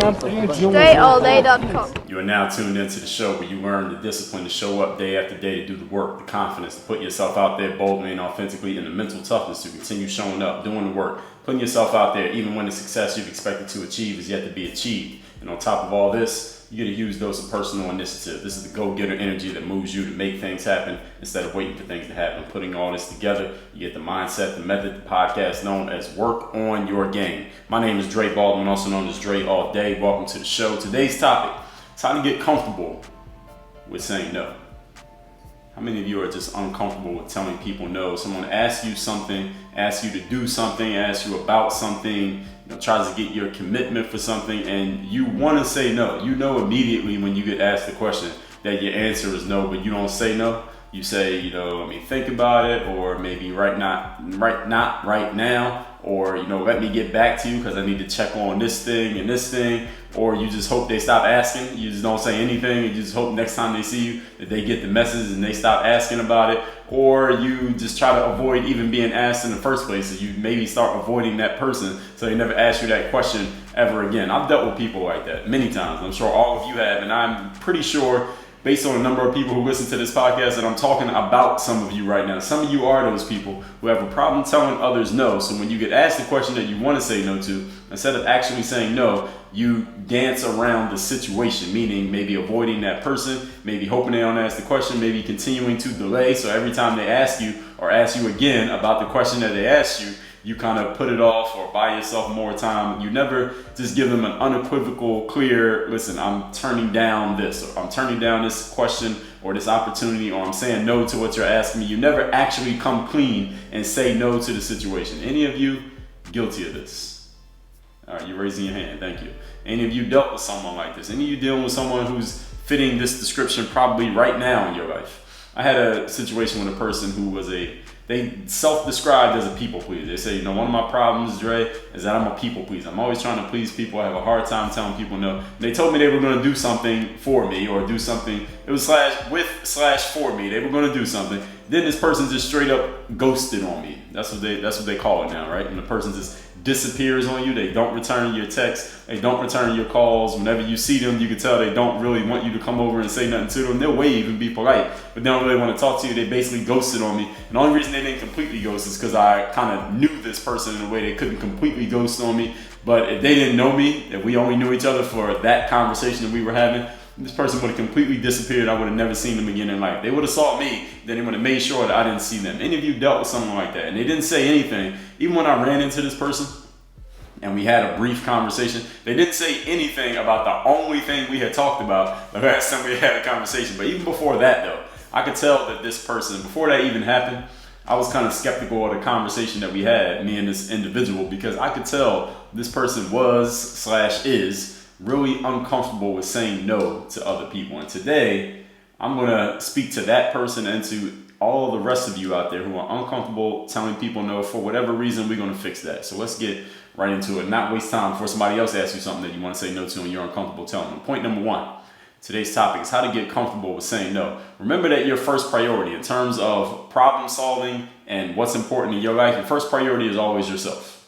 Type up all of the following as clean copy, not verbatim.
DreAllDay.com. You are now tuned into the show where you learn the discipline to show up day after day, to do the work, the confidence to put yourself out there boldly and authentically, and the mental toughness to continue showing up, doing the work, putting yourself out there even when the success you've expected to achieve is yet to be achieved. And on top of all this, you get a huge dose of personal initiative. This is the go-getter energy that moves you to make things happen instead of waiting for things to happen. Putting all this together, you get the mindset, the method, the podcast known as Work on Your Game. My name is Dre Baldwin, also known as Dre All Day. Welcome to the show. Today's topic is how to get comfortable with saying no. How many of you are just uncomfortable with telling people no? Someone asks you something, asks you to do something, asks you about something, tries to get your commitment for something, and you want to say no. You know immediately when you get asked the question that your answer is no, but you don't say no. You say, let me think about it, or maybe not right now, or let me get back to you because I need to check on this thing and this thing, or you just hope they stop asking. You just don't say anything, and you just hope next time they see you that they get the message and they stop asking about it, or you just try to avoid even being asked in the first place, so you maybe start avoiding that person so they never ask you that question ever again. I've dealt with people like that many times. I'm sure all of you have, and I'm pretty sure based on the number of people who listen to this podcast that I'm talking about some of you right now. Some of you are those people who have a problem telling others no. So when you get asked a question that you want to say no to, instead of actually saying no, you dance around the situation, meaning maybe avoiding that person, maybe hoping they don't ask the question, maybe continuing to delay. So every time they ask you or ask you again about the question that they asked you, you kind of put it off or buy yourself more time. You never just give them an unequivocal, clear, listen, I'm turning down this, or I'm turning down this question or this opportunity, or I'm saying no to what you're asking me. You never actually come clean and say no to the situation. Any of you guilty of this? All right, you're raising your hand, thank you. Any of you dealt with someone like this? Any of you dealing with someone who's fitting this description probably right now in your life? I had a situation with a person who was they self-described as a people pleaser. They say, one of my problems, Dre, is that I'm a people pleaser. I'm always trying to please people. I have a hard time telling people no. And they told me they were going to do something for me, or do something. It was /for me. They were going to do something. Then this person just straight up ghosted on me. That's what they call it now, right? And the person just disappears on you. They don't return your texts. They don't return your calls. Whenever you see them, you can tell they don't really want you to come over and say nothing to them. They'll wave and be polite, but they don't really want to talk to you. They basically ghosted on me. And the only reason they didn't completely ghost is because I kind of knew this person in a way they couldn't completely ghost on me. But if they didn't know me, if we only knew each other for that conversation that we were having, this person would have completely disappeared. I would have never seen them again in life. They would have saw me, then they would have made sure that I didn't see them. Any of you dealt with someone like that? And they didn't say anything. Even when I ran into this person and we had a brief conversation, they didn't say anything about the only thing we had talked about the last time we had a conversation. But even before that, though, I could tell that this person, before that even happened, I was kind of skeptical of the conversation that we had, me and this individual, because I could tell this person is really uncomfortable with saying no to other people. And today, I'm going to speak to that person and to all the rest of you out there who are uncomfortable telling people no for whatever reason. We're going to fix that. So let's get right into it. Not waste time before somebody else asks you something that you want to say no to and you're uncomfortable telling them. Point number one. Today's topic is how to get comfortable with saying no. Remember that your first priority in terms of problem solving and what's important in your life, your first priority is always yourself.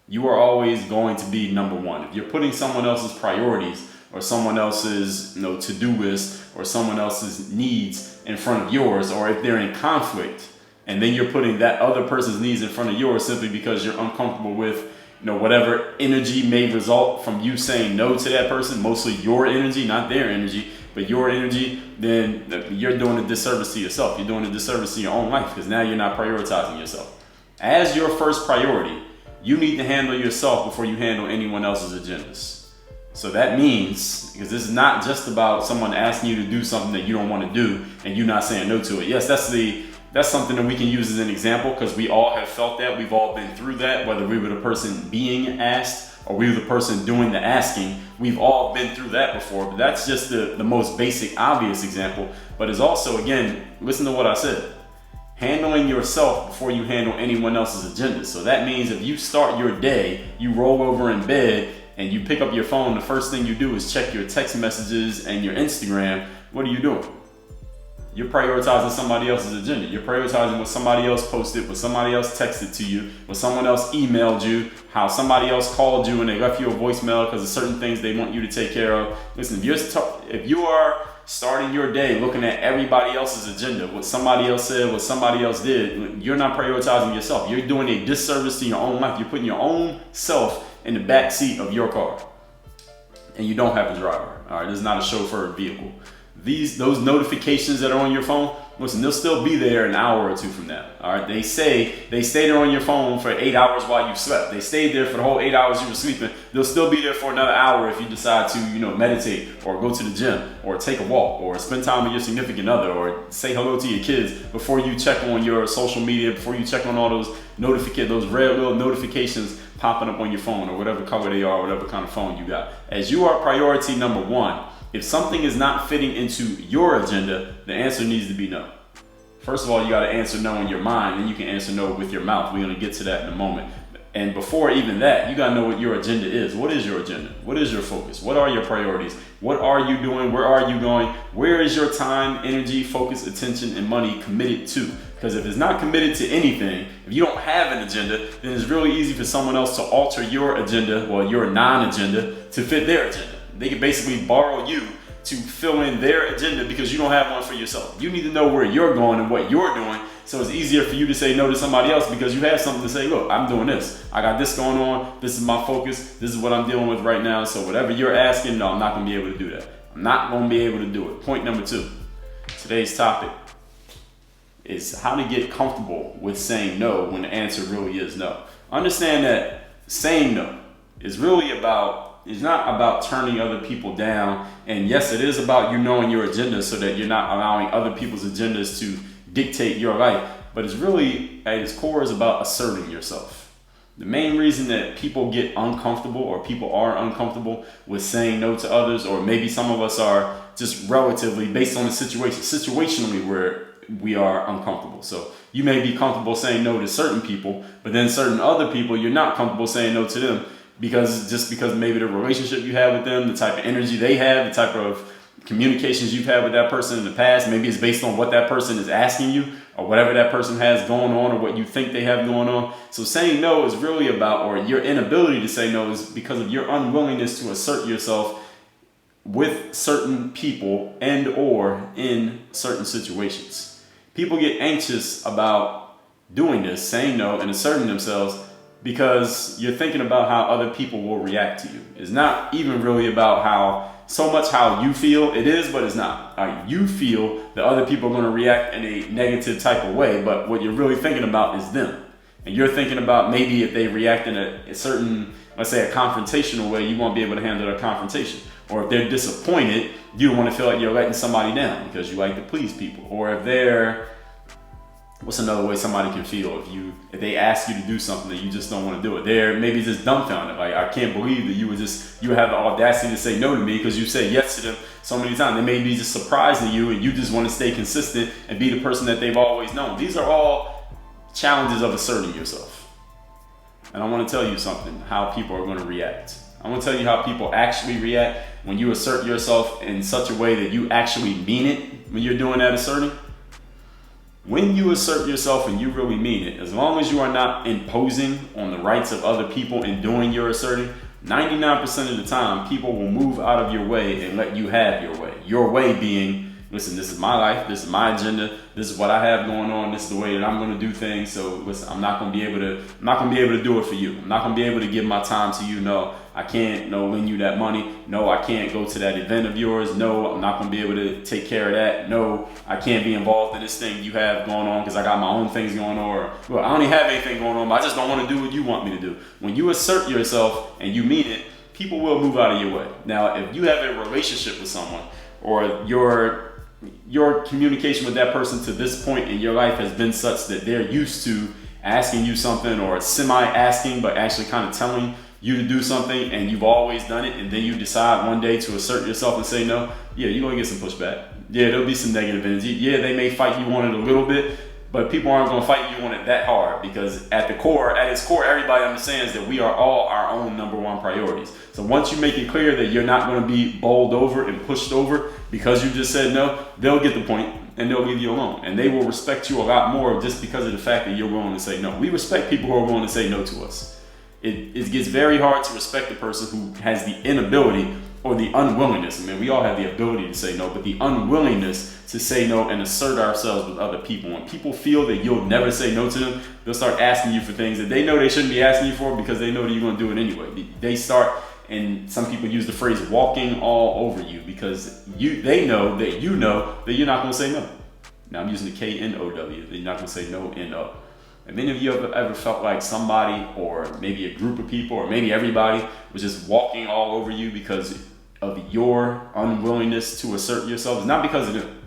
You are always going to be number one. If you're putting someone else's priorities or someone else's to-do list or someone else's needs in front of yours, or if they're in conflict and then you're putting that other person's needs in front of yours simply because you're uncomfortable with whatever energy may result from you saying no to that person, mostly your energy, not their energy, but your energy, then you're doing a disservice to yourself. You're doing a disservice to your own life because now you're not prioritizing yourself. As your first priority, you need to handle yourself before you handle anyone else's agendas. So that means, because this is not just about someone asking you to do something that you don't want to do and you not saying no to it. Yes, that's something that we can use as an example because we all have felt that. We've all been through that, whether we were the person being asked or we were the person doing the asking. We've all been through that before, but that's just the most basic, obvious example. But it's also, again, listen to what I said. Handling yourself before you handle anyone else's agenda. So that means if you start your day, you roll over in bed and you pick up your phone, the first thing you do is check your text messages and your Instagram. What are you doing? You're prioritizing somebody else's agenda. You're prioritizing what somebody else posted, what somebody else texted to you, what someone else emailed you, how somebody else called you and they left you a voicemail because of certain things they want you to take care of. Listen, if you are starting your day looking at everybody else's agenda, what somebody else said, what somebody else did, you're not prioritizing yourself. You're doing a disservice to your own life. You're putting your own self in the back seat of your car. And you don't have a driver. All right, this is not a chauffeured vehicle. Those notifications that are on your phone, listen, they'll still be there an hour or two from now. All right, they stay there on your phone for 8 hours while you slept. They stayed there for the whole 8 hours you were sleeping. They'll still be there for another hour if you decide to, meditate or go to the gym or take a walk or spend time with your significant other or say hello to your kids before you check on your social media, before you check on all those red little notifications popping up on your phone or whatever color they are, whatever kind of phone you got. As you are priority number one, if something is not fitting into your agenda, the answer needs to be no. First of all, you got to answer no in your mind, and you can answer no with your mouth. We're going to get to that in a moment. And before even that, you got to know what your agenda is. What is your agenda? What is your focus? What are your priorities? What are you doing? Where are you going? Where is your time, energy, focus, attention, and money committed to? Because if it's not committed to anything, if you don't have an agenda, then it's really easy for someone else to alter your agenda, or your non-agenda, to fit their agenda. They can basically borrow you to fill in their agenda because you don't have one for yourself. You need to know where you're going and what you're doing, so it's easier for you to say no to somebody else because you have something to say. Look, I'm doing this. I got this going on. This is my focus. This is what I'm dealing with right now. So whatever you're asking, no, I'm not going to be able to do that. I'm not going to be able to do it. Point number 2. Today's topic is how to get comfortable with saying no when the answer really is no. Understand that saying no is really it's not about turning other people down. And yes, it is about you knowing your agenda so that you're not allowing other people's agendas to dictate your life. But it's really, at its core, is about asserting yourself. The main reason that people get uncomfortable, or people are uncomfortable with saying no to others, or maybe some of us are just relatively based on the situation, situationally where we are uncomfortable. So you may be comfortable saying no to certain people, but then certain other people, you're not comfortable saying no to them because maybe the relationship you have with them, the type of energy they have, the type of communications you've had with that person in the past, maybe it's based on what that person is asking you or whatever that person has going on or what you think they have going on. So saying no is really about, or your inability to say no is because of your unwillingness to assert yourself with certain people and or in certain situations. People get anxious about doing this, saying no and asserting themselves, because you're thinking about how other people will react to you. It's not even really about so much how you feel. It is, but it's not. You feel that other people are going to react in a negative type of way, but what you're really thinking about is them. And you're thinking about maybe if they react in a certain, let's say a confrontational way, you won't be able to handle a confrontation. Or if they're disappointed, you don't want to feel like you're letting somebody down because you like to please people. Or if they're, what's another way somebody can feel if they ask you to do something that you just don't want to do it? They're maybe just dumbfounded. Like, I can't believe that you have the audacity to say no to me because you said yes to them so many times. They may be just surprising you and you just want to stay consistent and be the person that they've always known. These are all challenges of asserting yourself. And I want to tell you something, how people are going to react. I want to tell you how people actually react when you assert yourself in such a way that you actually mean it when you're doing that asserting. When you assert yourself and you really mean it, as long as you are not imposing on the rights of other people in doing your asserting, 99% of the time, people will move out of your way and let you have your way. Your way being, listen, this is my life, this is my agenda, this is what I have going on, this is the way that I'm going to do things. So listen, I'm not going to be able to do it for you. I'm not going to be able to give my time to you. No, I can't lend you that money. No, I can't go to that event of yours. No, I'm not going to be able to take care of that. No, I can't be involved in this thing you have going on because I got my own things going on. Or, well, I don't even have anything going on, but I just don't want to do what you want me to do. When you assert yourself and you mean it, people will move out of your way. Now, if you have a relationship with someone, or your communication with that person to this point in your life has been such that they're used to asking you something, or semi-asking but actually kind of telling you to do something, and you've always done it, and then you decide one day to assert yourself and say no, yeah, you're going to get some pushback. Yeah, there'll be some negative energy. Yeah, they may fight you on it a little bit, but people aren't going to fight you on it that hard, because at its core, everybody understands that we are all our own number one priorities. So once you make it clear that you're not going to be bowled over and pushed over because you just said no, they'll get the point. and they'll leave you alone. And they will respect you a lot more just because of the fact that you're willing to say no. We respect people who are willing to say no to us. It gets very hard to respect the person who has the inability or the unwillingness. I mean, we all have the ability to say no, but the unwillingness to say no and assert ourselves with other people. When people feel that you'll never say no to them, they'll start asking you for things that they know they shouldn't be asking you for because they know that you're going to do it anyway. They start, and some people use the phrase walking all over you because they know that you're not going to say no. Now I'm using the K-N-O-W. They're not going to say no, N-O. And many of you have ever felt like somebody or maybe a group of people or maybe everybody was just walking all over you because of your unwillingness to assert yourself. It's not because of them.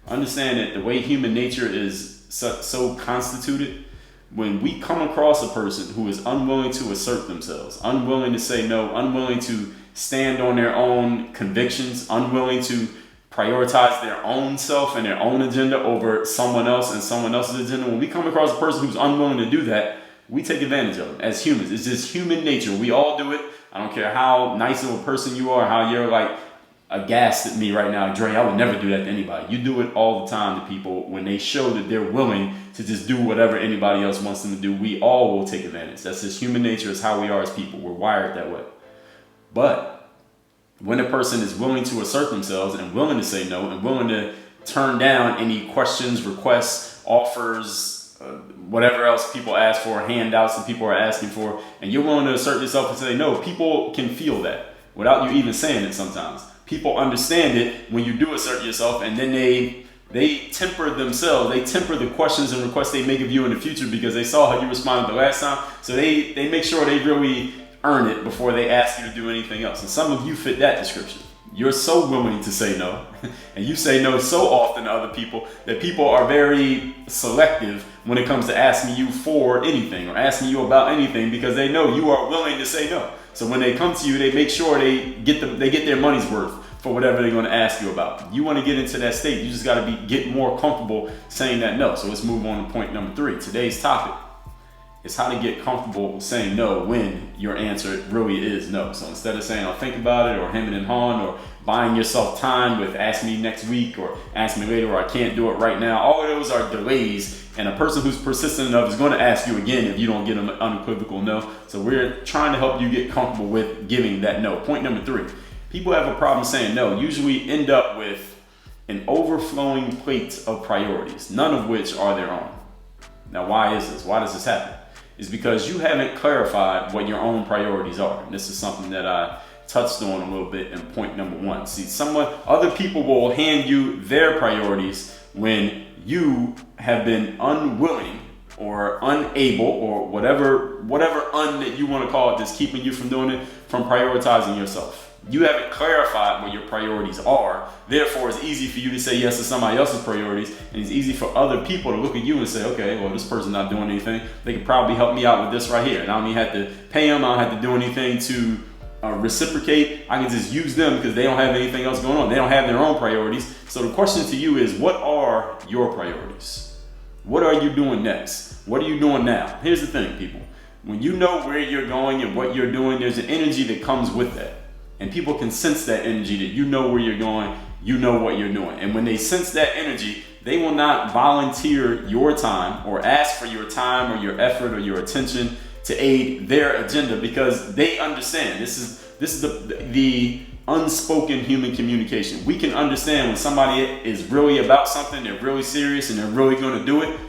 Understand that the way human nature is so constituted, when we come across a person who is unwilling to assert themselves, unwilling to say no, unwilling to stand on their own convictions, unwilling to prioritize their own self and their own agenda over someone else and someone else's agenda. When we come across a person who's unwilling to do that, we take advantage of them as humans. It's just human nature. We all do it. I don't care how nice of a person you are, how you're like aghast at me right now. Dre, I would never do that to anybody. You do it all the time to people when they show that they're willing to just do whatever anybody else wants them to do. We all will take advantage. That's just human nature. It's how we are as people. We're wired that way. But when a person is willing to assert themselves and willing to say no and willing to turn down any questions, requests, offers, whatever else people ask for, handouts that people are asking for, and you're willing to assert yourself and say no, people can feel that without you even saying it sometimes. People understand it when you do assert yourself, and then they temper themselves. They temper the questions and requests they make of you in the future because they saw how you responded the last time. So they make sure they really earn it before they ask you to do anything else. And some of you fit that description. You're so willing to say no, and you say no so often to other people that people are very selective when it comes to asking you for anything or asking you about anything because they know you are willing to say no. So when they come to you, they make sure they get their money's worth for whatever they're going to ask you about. You want to get into that state, you just got to get more comfortable saying that no. So let's move on to point number 3. Today's topic is how to get comfortable saying no when your answer really is no. So instead of saying I'll think about it or hemming and hawing or buying yourself time with ask me next week or ask me later or I can't do it right now, all of those are delays, and a person who's persistent enough is going to ask you again if you don't get them an unequivocal no. So we're trying to help you get comfortable with giving that no. Point number 3, people have a problem saying no, usually end up with an overflowing plate of priorities, none of which are their own. Now why is this? Why does this happen? Is because you haven't clarified what your own priorities are. And this is something that I touched on a little bit in point number 1. See, other people will hand you their priorities when you have been unwilling or unable or whatever that you want to call it that's keeping you from doing it, from prioritizing yourself. You haven't clarified what your priorities are. Therefore, it's easy for you to say yes to somebody else's priorities, and it's easy for other people to look at you and say, okay, well, this person's not doing anything. They could probably help me out with this right here. And I don't even have to pay them. I don't have to do anything to reciprocate. I can just use them because they don't have anything else going on. They don't have their own priorities. So the question to you is, what are your priorities? What are you doing next? What are you doing now? Here's the thing, people. When you know where you're going and what you're doing, there's an energy that comes with that. And people can sense that energy, that you know where you're going, you know what you're doing. And when they sense that energy, they will not volunteer your time or ask for your time or your effort or your attention to aid their agenda because they understand. This is the unspoken human communication. We can understand when somebody is really about something, they're really serious and they're really going to do it.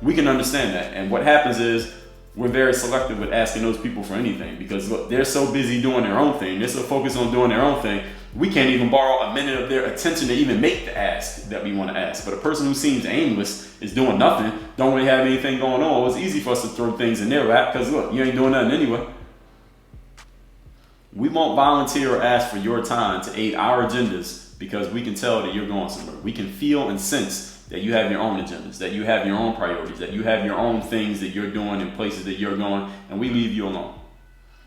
We can understand that. And what happens is, we're very selective with asking those people for anything because look, they're so busy doing their own thing. They're so focused on doing their own thing. We can't even borrow a minute of their attention to even make the ask that we want to ask. But a person who seems aimless, is doing nothing, don't really have anything going on, it's easy for us to throw things in their lap because look, you ain't doing nothing anyway. We won't volunteer or ask for your time to aid our agendas because we can tell that you're going somewhere. We can feel and sense that you have your own agendas, that you have your own priorities, that you have your own things that you're doing in places that you're going, and we leave you alone.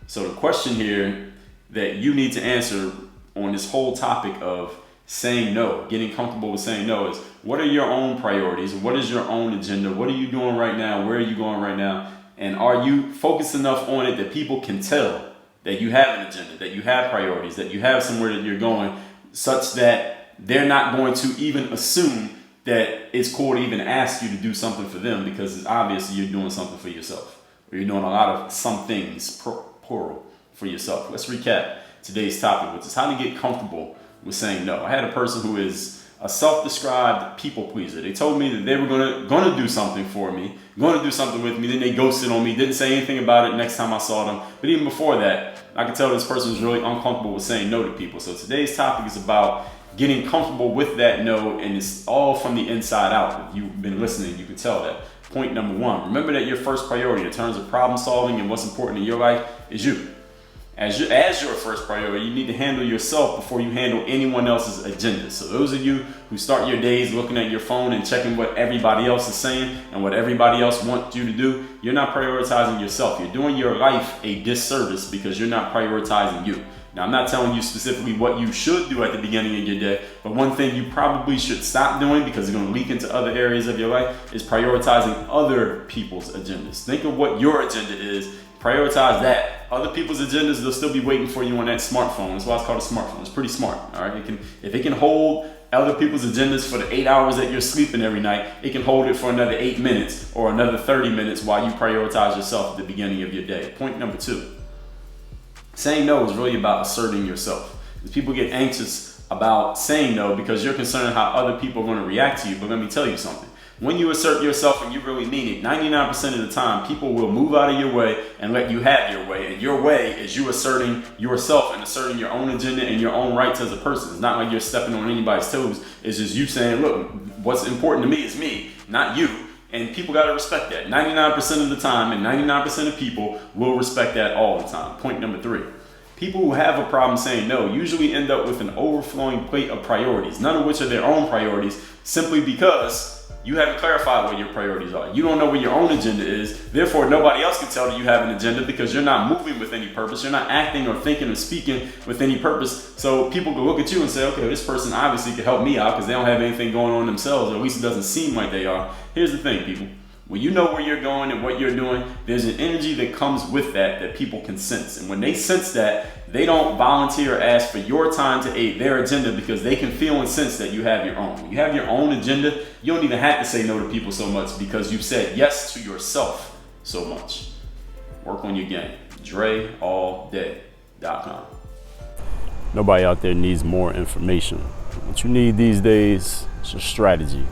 So the question here that you need to answer on this whole topic of saying no, getting comfortable with saying no, is what are your own priorities? What is your own agenda? What are you doing right now? Where are you going right now? And are you focused enough on it that people can tell that you have an agenda, that you have priorities, that you have somewhere that you're going, such that they're not going to even assume that it's cool to even ask you to do something for them, because it's obviously you're doing something for yourself, or you're doing a lot of some things, plural, for yourself. Let's recap today's topic, which is how to get comfortable with saying no. I had a person who is a self-described people pleaser. They told me that they were gonna do something for me, gonna do something with me, then they ghosted on me, didn't say anything about it next time I saw them. But even before that, I could tell this person was really uncomfortable with saying no to people. So today's topic is about getting comfortable with that no, and it's all from the inside out. If you've been listening, you can tell that. Point number one, remember that your first priority in terms of problem solving and what's important in your life is you. As your first priority, you need to handle yourself before you handle anyone else's agenda. So those of you who start your days looking at your phone and checking what everybody else is saying and what everybody else wants you to do, you're not prioritizing yourself. You're doing your life a disservice because you're not prioritizing you. Now, I'm not telling you specifically what you should do at the beginning of your day, but one thing you probably should stop doing, because it's going to leak into other areas of your life, is prioritizing other people's agendas. Think of what your agenda is. Prioritize that. Other people's agendas, they'll still be waiting for you on that smartphone. That's why it's called a smartphone. It's pretty smart. All right. If it can hold other people's agendas for the 8 hours that you're sleeping every night, it can hold it for another 8 minutes or another 30 minutes while you prioritize yourself at the beginning of your day. Point number two. Saying no is really about asserting yourself. Because people get anxious about saying no because you're concerned how other people are going to react to you. But let me tell you something. When you assert yourself and you really mean it, 99% of the time, people will move out of your way and let you have your way. And your way is you asserting yourself and asserting your own agenda and your own rights as a person. It's not like you're stepping on anybody's toes. It's just you saying, look, what's important to me is me, not you. And people got to respect that. 99% of the time, and 99% of people will respect that all the time. Point number three. People who have a problem saying no usually end up with an overflowing plate of priorities, none of which are their own priorities, simply because you haven't clarified what your priorities are. You don't know what your own agenda is. Therefore, nobody else can tell that you have an agenda because you're not moving with any purpose. You're not acting or thinking or speaking with any purpose. So people can look at you and say, okay, this person obviously could help me out because they don't have anything going on themselves, or at least it doesn't seem like they are. Here's the thing, people. When you know where you're going and what you're doing, there's an energy that comes with that people can sense. And when they sense that, they don't volunteer or ask for your time to aid their agenda because they can feel and sense that you have your own. When you have your own agenda, you don't even have to say no to people so much because you've said yes to yourself so much. Work on your game. DreAllDay.com. Nobody out there needs more information. What you need these days is a strategy,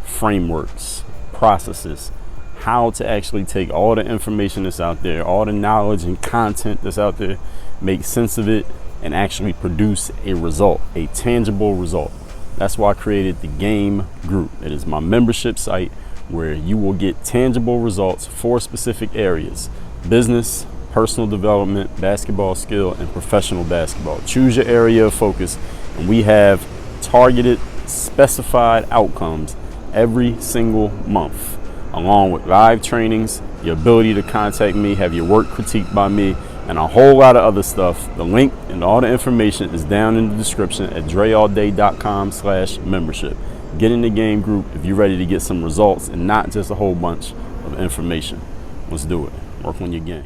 frameworks, processes, how to actually take all the information that's out there, all the knowledge and content that's out there, make sense of it, and actually produce a result, a tangible result. That's why I created the Game Group. It is my membership site where you will get tangible results for specific areas: business, personal development, basketball skill, and professional basketball. Choose your area of focus, and we have targeted, specified outcomes every single month, along with live trainings, the ability to contact me, have your work critiqued by me, and a whole lot of other stuff. The link and all the information is down in the description at DreAllDay.com/membership. Get in the Game Group if you're ready to get some results and not just a whole bunch of information. Let's do it. Work on your game.